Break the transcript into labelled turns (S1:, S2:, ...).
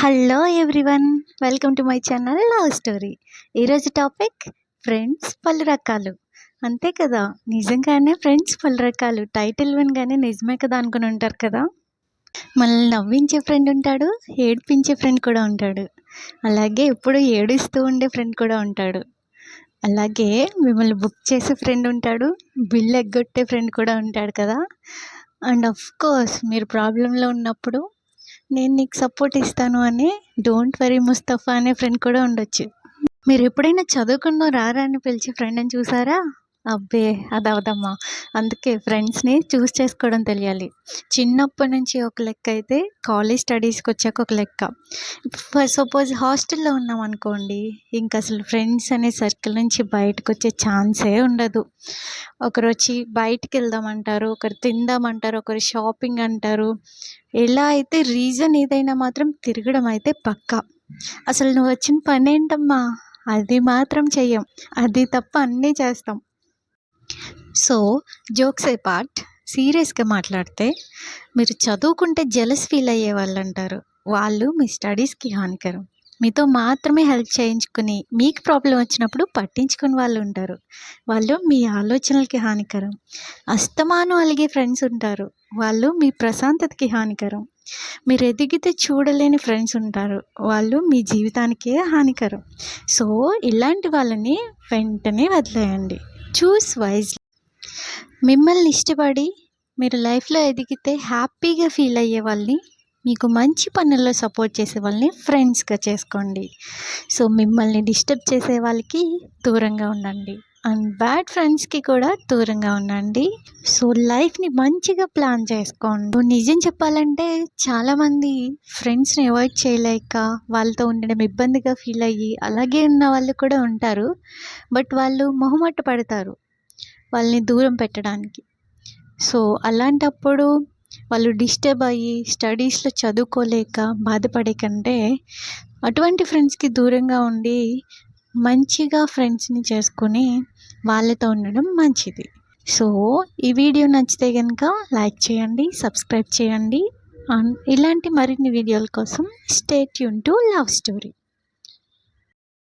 S1: Hello everyone, welcome to my channel love story. ఈరోజు topic friends పలు రకాలు. అంతే కదా, నిజంగానే ఫ్రెండ్స్ పలు రకాలు. టైటిల్ వినగానే నిజమే కదా అనుకుని ఉంటారు కదా. మనల్ని నవ్వించే ఫ్రెండ్ ఉంటాడు, ఏడిపించే ఫ్రెండ్ కూడా ఉంటాడు. అలాగే ఎప్పుడు ఏడుస్తూ ఉండే ఫ్రెండ్ కూడా ఉంటాడు. అలాగే మిమ్మల్ని బుక్ చేసే ఫ్రెండ్ ఉంటాడు, బిల్ ఎగ్గొట్టే ఫ్రెండ్ కూడా ఉంటాడు కదా. అండ్ ఆఫ్ కోర్స్ మీరు ప్రాబ్లంలో ఉన్నప్పుడు నేను నీకు సపోర్ట్ ఇస్తాను అని డోంట్ వరీ ముస్తఫా అనే ఫ్రెండ్ కూడా ఉండొచ్చు. మీరు ఎప్పుడైనా చదువుకున్న రారా అని పిలిచే ఫ్రెండ్ అని చూసారా? అబ్బే అది అవదమ్మా. అందుకే ఫ్రెండ్స్ని చూస్ చేసుకోవడం తెలియాలి. చిన్నప్పటి నుంచి ఒక లెక్క అయితే కాలేజ్ స్టడీస్కి వచ్చాక ఒక లెక్క. సపోజ్ హాస్టల్లో ఉన్నాం అనుకోండి, ఇంకా అసలు ఫ్రెండ్స్ అనే సర్కిల్ నుంచి బయటకు వచ్చే ఛాన్సే ఉండదు. ఒకరు వచ్చి బయటికి వెళ్దామంటారు, ఒకరు తిందామంటారు, ఒకరు షాపింగ్ అంటారు. ఎలా అయితే రీజన్ ఏదైనా మాత్రం తిరగడం అయితే పక్కా. అసలు నువ్వు వచ్చిన పని ఏంటమ్మా, అది మాత్రం చెయ్యం. అది తప్ప అన్నీ చేస్తాం. సో జోక్స్ ఏ పార్ట్, సీరియస్గా మాట్లాడితే మీరు చదువుకుంటే జెలస్ ఫీల్ అయ్యే వాళ్ళు అంటారు. వాళ్ళు మీ స్టడీస్కి హానికరం. మీతో మాత్రమే హెల్ప్ చేయించుకుని మీకు ప్రాబ్లం వచ్చినప్పుడు పట్టించుకుని వాళ్ళు ఉంటారు. వాళ్ళు మీ ఆలోచనలకి హానికరం. అస్తమానం అలిగే ఫ్రెండ్స్ ఉంటారు. వాళ్ళు మీ ప్రశాంతతకి హానికరం. మీరు ఎదిగితే చూడలేని ఫ్రెండ్స్ ఉంటారు. వాళ్ళు మీ జీవితానికే హానికరం. సో ఇలాంటి వాళ్ళని వెంటనే వదిలేయండి. చూస్ వైజ్లీ. మిమ్మల్ని ఇష్టపడి మీరు లైఫ్లో ఎదిగితే హ్యాపీగా ఫీల్ అయ్యే వాళ్ళని, మీకు మంచి పనుల్లో సపోర్ట్ చేసే వాళ్ళని ఫ్రెండ్స్గా చేసుకోండి. సో మిమ్మల్ని డిస్టర్బ్ చేసే వాళ్ళకి దూరంగా ఉండండి. అండ్ బ్యాడ్ ఫ్రెండ్స్కి కూడా దూరంగా ఉండండి. సో లైఫ్ని మంచిగా ప్లాన్ చేసుకోండి. నిజం చెప్పాలంటే చాలామంది ఫ్రెండ్స్ని అవాయిడ్ చేయలేక వాళ్ళతో ఉండడం ఇబ్బందిగా ఫీల్ అయ్యి అలాగే ఉన్న వాళ్ళు కూడా ఉంటారు. బట్ వాళ్ళు మొహమాట పడతారు వాళ్ళని దూరం పెట్టడానికి. సో అలాంటప్పుడు వాళ్ళు డిస్టర్బ్ అయ్యి స్టడీస్లో చదువుకోలేక బాధపడే కంటే అటువంటి ఫ్రెండ్స్కి దూరంగా ఉండి మంచిగా ఫ్రెండ్స్ని చేసుకొని వాళ్ళతో ఉండడం మంచిది. సో ఈ వీడియో నచ్చితే కనుక లైక్ చేయండి, సబ్స్క్రైబ్ చేయండి. అండ్ ఇలాంటి మరిన్ని వీడియోల కోసం stay tune to love story.